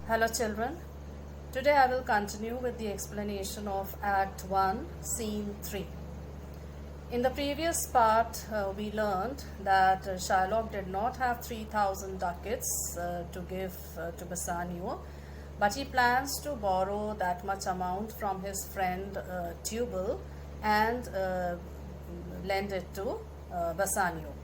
Hello children, today I will continue with the explanation of Act 1, Scene 3. In the previous part, we learned that Shylock did not have 3,000 ducats to give to Bassanio, but he plans to borrow that much amount from his friend Tubal and lend it to Bassanio.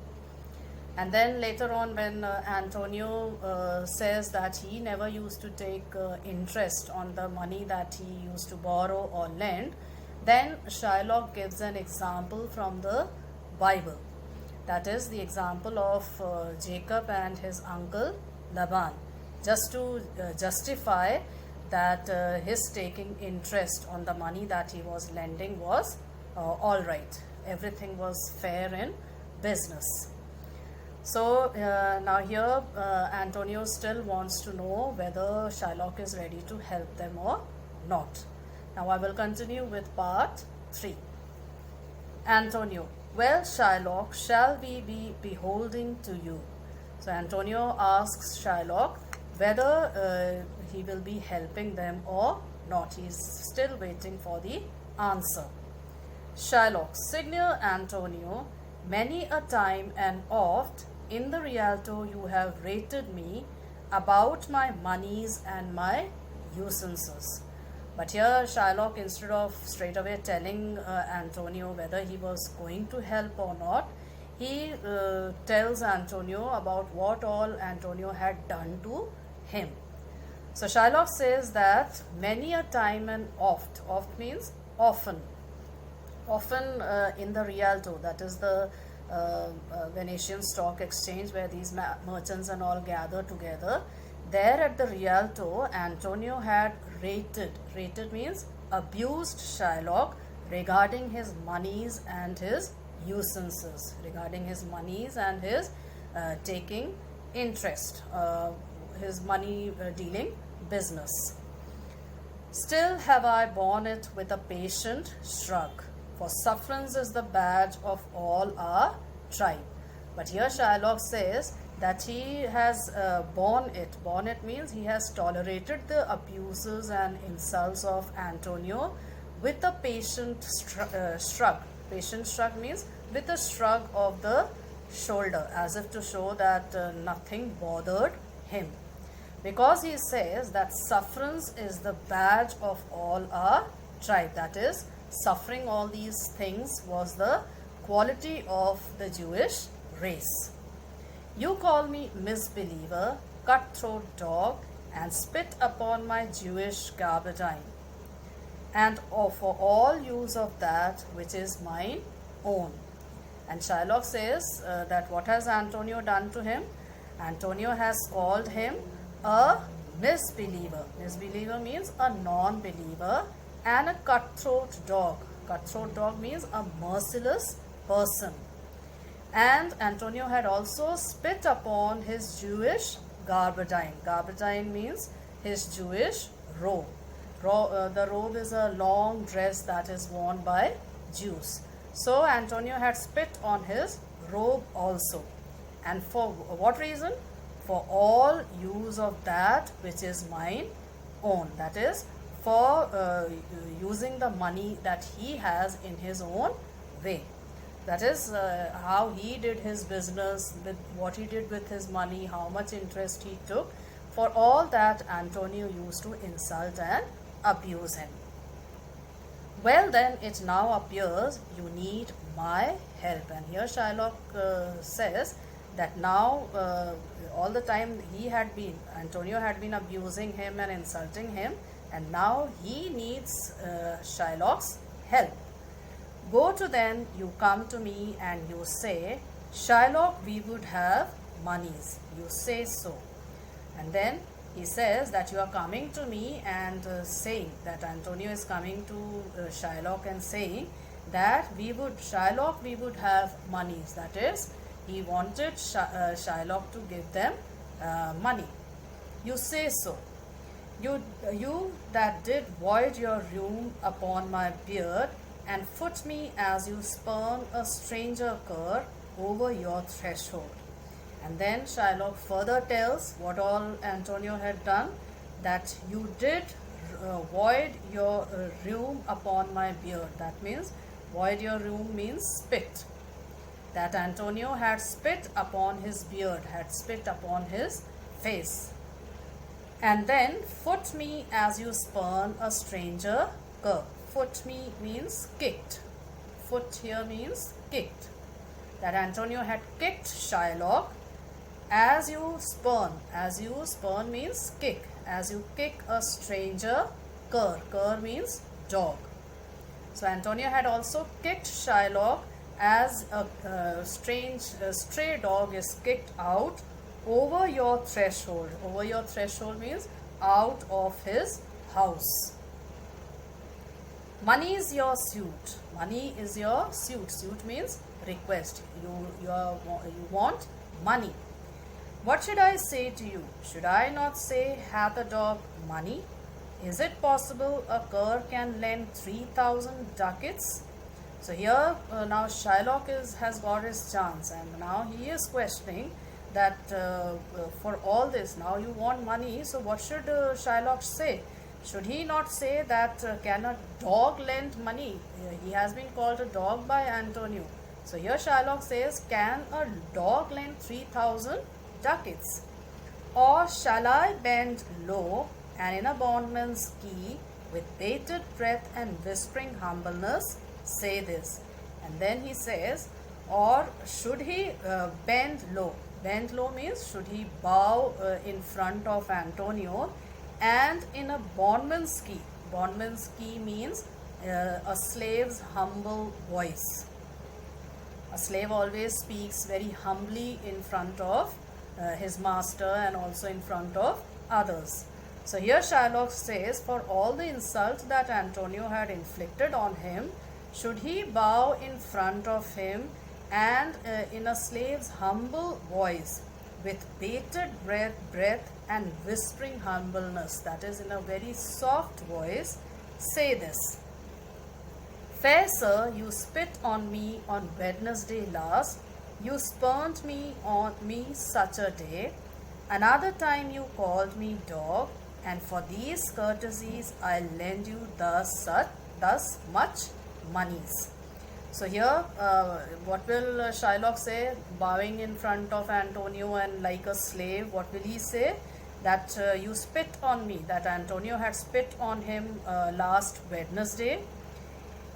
And then later on, when Antonio says that he never used to take interest on the money that he used to borrow or lend, then Shylock gives an example from the Bible. That is the example of Jacob and his uncle Laban, just to justify that his taking interest on the money that he was lending was all right. Everything was fair in business. So now here Antonio still wants to know whether Shylock is ready to help them or not. Now I will continue with part 3. Antonio: well, Shylock, shall we be beholding to you? So Antonio asks Shylock whether he will be helping them or not. He is still waiting for the answer. Shylock: Signor Antonio, many a time and oft in the Rialto you have rated me about my monies and my usances. But here Shylock, instead of straight away telling Antonio whether he was going to help or not, he tells Antonio about what all Antonio had done to him. So Shylock says that many a time and oft means often in the Rialto, that is the Venetian stock exchange where these merchants and all gather together. There at the Rialto, Antonio had rated means abused Shylock regarding his monies and his usances, regarding his monies and his taking interest, his money dealing business. Still have I borne it with a patient shrug, for sufferance is the badge of all our tribe. But here Shylock says that he has borne it. Borne it means he has tolerated the abuses and insults of Antonio with a patient shrug. Patient shrug means with a shrug of the shoulder, as if to show that nothing bothered him. Because he says that sufferance is the badge of all our tribe. That is, suffering all these things was the quality of the Jewish race. You call me misbeliever, cutthroat dog, and spit upon my Jewish gabardine, and for all use of that which is mine own. And Shylock says that what has Antonio done to him? Antonio has called him a misbeliever. Misbeliever means a non-believer, and a cutthroat dog. Cutthroat dog means a merciless person. And Antonio had also spit upon his Jewish gabardine. Gabardine means his Jewish robe. The robe is a long dress that is worn by Jews. So Antonio had spit on his robe also. And for what reason? For all use of that which is mine own. That is, for using the money that he has in his own way. That is how he did his business, with what he did with his money, how much interest he took. For all that, Antonio used to insult and abuse him. Well, then it now appears you need my help. And here Shylock says that now all the time Antonio had been abusing him and insulting him, and now he needs Shylock's help. Go to then, you come to me and you say, Shylock, we would have monies. You say so. And then he says that you are coming to me and saying that Antonio is coming to Shylock and saying that Shylock, we would have monies. That is, he wanted Shylock to give them money. You say so. You that did void your room upon my beard, and foot me as you spurn a stranger cur over your threshold. And then Shylock further tells what all Antonio had done, that you did void your rheum upon my beard. That means void your rheum means spit. That Antonio had spit upon his beard, had spit upon his face. And then foot me as you spurn a stranger cur. Foot me means kicked. Foot here means kicked. That Antonio had kicked Shylock as you spurn. As you spurn means kick. As you kick a stranger cur. Cur means dog. So Antonio had also kicked Shylock as a stray dog is kicked out over your threshold. Over your threshold means out of his house. Money is your suit. Money is your suit. Suit means request. You want money. What should I say to you? Should I not say, hath a dog money? Is it possible a cur can lend 3,000 ducats? So here now Shylock has got his chance, and now he is questioning that for all this, now you want money, so what should Shylock say? Should he not say that can a dog lend money? He has been called a dog by Antonio. So here Shylock says, can a dog lend 3,000 ducats? Or shall I bend low and in a bondman's key with bated breath and whispering humbleness say this? And then he says, or should he bend low? Bend low means should he bow in front of Antonio and in a bondman's key. Bondman's key means a slave's humble voice. A slave always speaks very humbly in front of his master and also in front of others. So here Shylock says, for all the insult that Antonio had inflicted on him, should he bow in front of him and in a slave's humble voice with bated breath and whispering humbleness, that is in a very soft voice, say this: Fair sir, you spit on me on Wednesday last, you spurned me on me such a day, another time you called me dog, and for these courtesies I'll lend you thus much monies. So here, what will Shylock say? Bowing in front of Antonio and like a slave, what will he say? That you spit on me, that Antonio had spit on him last Wednesday.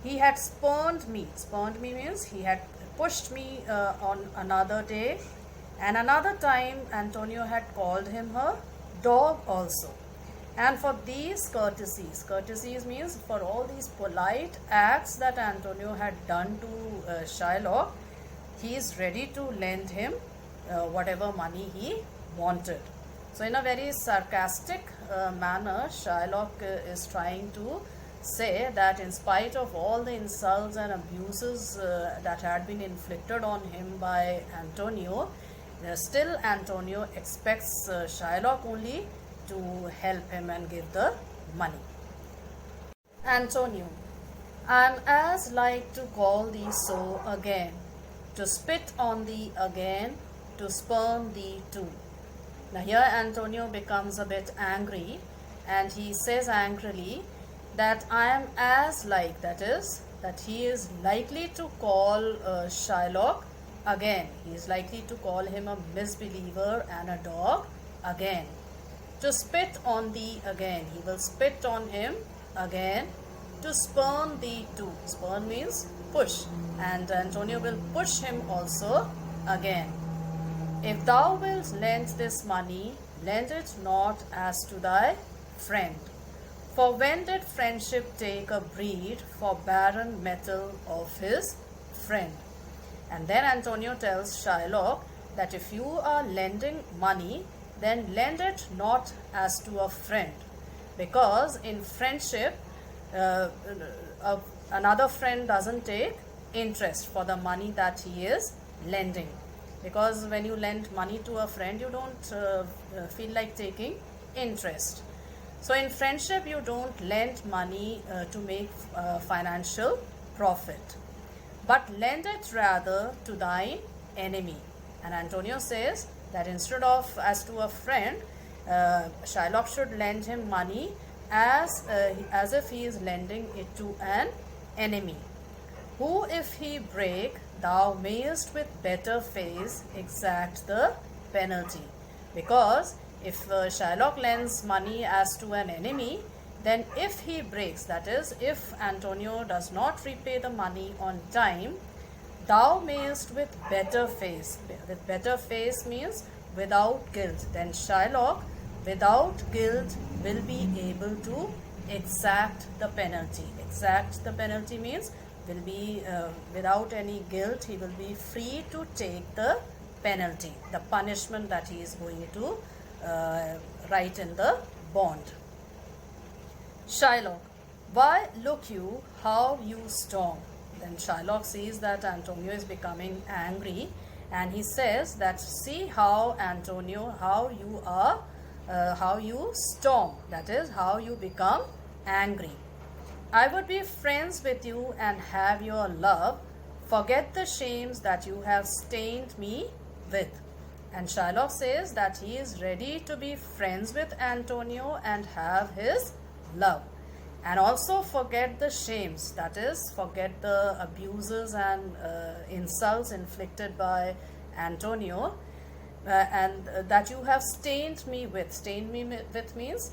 He had spurned me. Spurned me means he had pushed me on another day. And another time, Antonio had called him a dog also. And for these courtesies means for all these polite acts that Antonio had done to Shylock, he is ready to lend him whatever money he wanted. So in a very sarcastic manner, Shylock is trying to say that in spite of all the insults and abuses that had been inflicted on him by Antonio, still Antonio expects Shylock only to help him and give the money. Antonio, I am as like to call thee so again, to spit on thee again, to spurn thee too. Now here Antonio becomes a bit angry, and he says angrily that I am as like, that is, that he is likely to call Shylock again. He is likely to call him a misbeliever and a dog again. To spit on thee again. He will spit on him again. To spurn thee too. Spurn means push. And Antonio will push him also again. If thou wilt lend this money, lend it not as to thy friend. For when did friendship take a breed for barren metal of his friend? And then Antonio tells Shylock that if you are lending money, then lend it not as to a friend, because in friendship another friend doesn't take interest for the money that he is lending, because when you lend money to a friend you don't feel like taking interest. So in friendship you don't lend money to make financial profit, but lend it rather to thine enemy. And Antonio says that instead of as to a friend, Shylock should lend him money as if he is lending it to an enemy. Who if he break, thou mayest with better face exact the penalty. Because if Shylock lends money as to an enemy, then if he breaks, that is, if Antonio does not repay the money on time, thou mayest with better face. With better face means without guilt. Then Shylock, without guilt, will be able to exact the penalty. Exact the penalty means will be without any guilt, he will be free to take the penalty, the punishment that he is going to write in the bond. Shylock, why look you how you storm? Then Shylock sees that Antonio is becoming angry, and he says that see how Antonio, how you are, how you storm, that is how you become angry. I would be friends with you and have your love. Forget the shames that you have stained me with. And Shylock says that he is ready to be friends with Antonio and have his love. And also forget the shames, that is, forget the abuses and insults inflicted by Antonio, and that you have stained me with. Stained me with means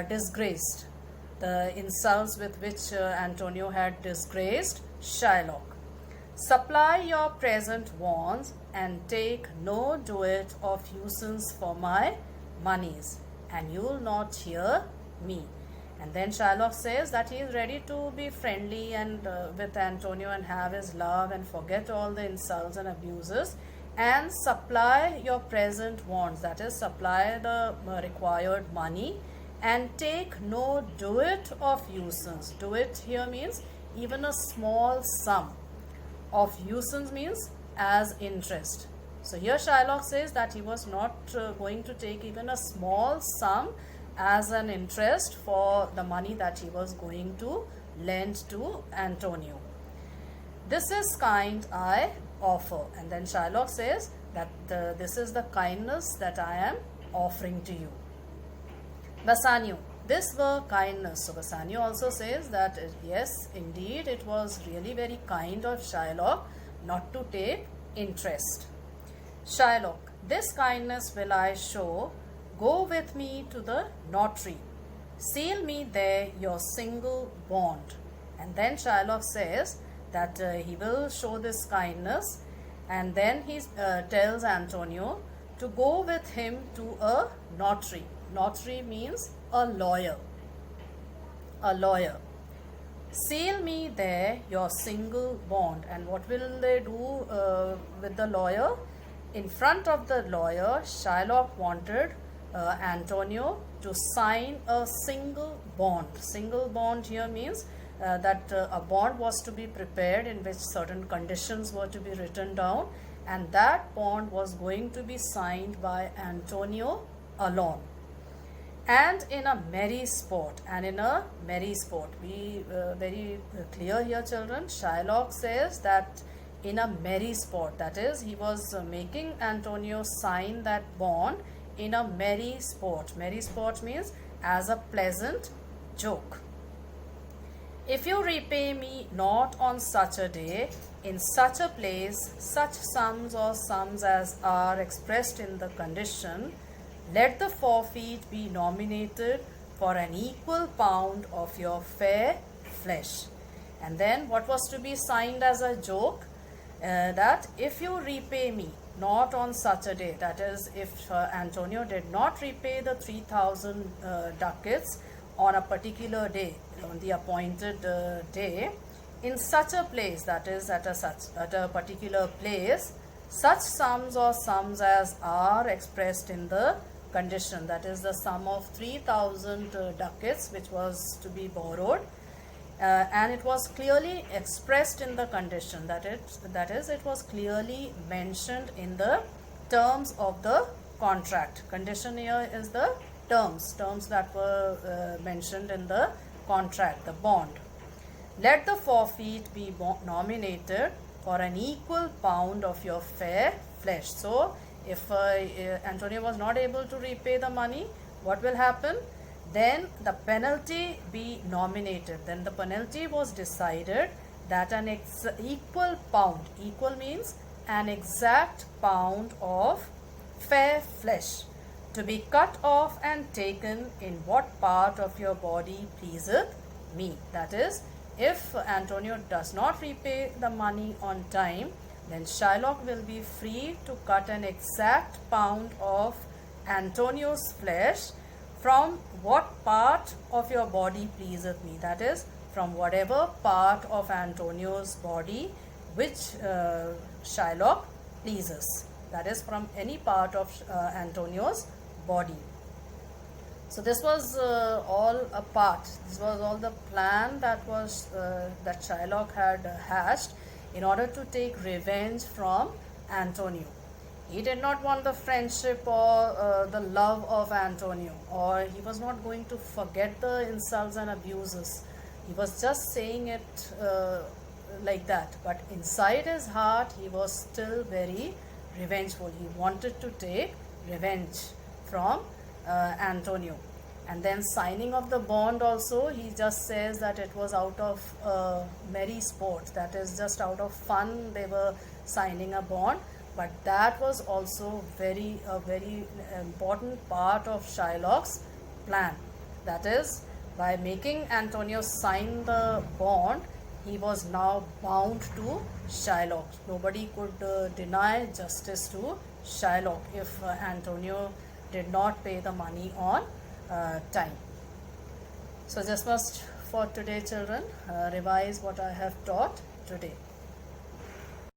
disgraced. The insults with which Antonio had disgraced Shylock. Supply your present wants and take no duet of usance for my monies, and you'll not hear me. And then Shylock says that he is ready to be friendly and with Antonio and have his love and forget all the insults and abuses and supply your present wants, that is, supply the required money and take no duet of usance. Duet here means even a small sum. Of usance means as interest. So here Shylock says that he was not going to take even a small sum as an interest for the money that he was going to lend to Antonio. This is kind I offer. And then Shylock says that this is the kindness that I am offering to you. Bassanio, this were kindness. So Bassanio also says that yes, indeed, it was really very kind of Shylock not to take interest. Shylock, this kindness will I show. Go with me to the notary. Seal me there your single bond. And then Shylock says that he will show this kindness, and then he tells Antonio to go with him to a notary. Notary means a lawyer. A lawyer. Seal me there your single bond. And what will they do with the lawyer? In front of the lawyer, Shylock wanted Antonio to sign a single bond. Single bond here means that a bond was to be prepared in which certain conditions were to be written down, and that bond was going to be signed by Antonio alone. And in a merry sport, be very clear here, children. Shylock says that in a merry sport, that is, he was making Antonio sign that bond in a merry sport. Merry sport means as a pleasant joke. If you repay me not on such a day, in such a place, such sums or sums as are expressed in the condition, let the forfeit be nominated for an equal pound of your fair flesh. And then what was to be signed as a joke? That if you repay me not on such a day, that is, if Antonio did not repay the 3,000 ducats on a particular day, on the appointed day, in such a place, that is, at a particular place, such sums or sums as are expressed in the condition, that is the sum of 3,000 ducats which was to be borrowed, and it was clearly expressed in the condition, that is it was clearly mentioned in the terms of the contract. Condition here is the terms that were mentioned in the contract, the bond. Let the forfeit be nominated for an equal pound of your fair flesh. So if Antonio was not able to repay the money, what will happen? Then the penalty be nominated. Then the penalty was decided that an equal pound, equal means an exact pound of fair flesh, to be cut off and taken in what part of your body pleaseth me. That is, if Antonio does not repay the money on time, then Shylock will be free to cut an exact pound of Antonio's flesh from what part of your body pleaseth me. That is, from whatever part of Antonio's body which Shylock pleases. That is, from any part of Antonio's body. So this was all a part. This was all the plan that was that Shylock had hatched in order to take revenge from Antonio. He did not want the friendship or the love of Antonio, or he was not going to forget the insults and abuses. He was just saying it like that, but inside his heart he was still very revengeful. He wanted to take revenge from Antonio. And then signing of the bond also, he just says that it was out of merry sport, that is just out of fun they were signing a bond. But that was also a very important part of Shylock's plan. That is, by making Antonio sign the bond, he was now bound to Shylock. Nobody could deny justice to Shylock if Antonio did not pay the money on time. So just must for today, children, revise what I have taught today.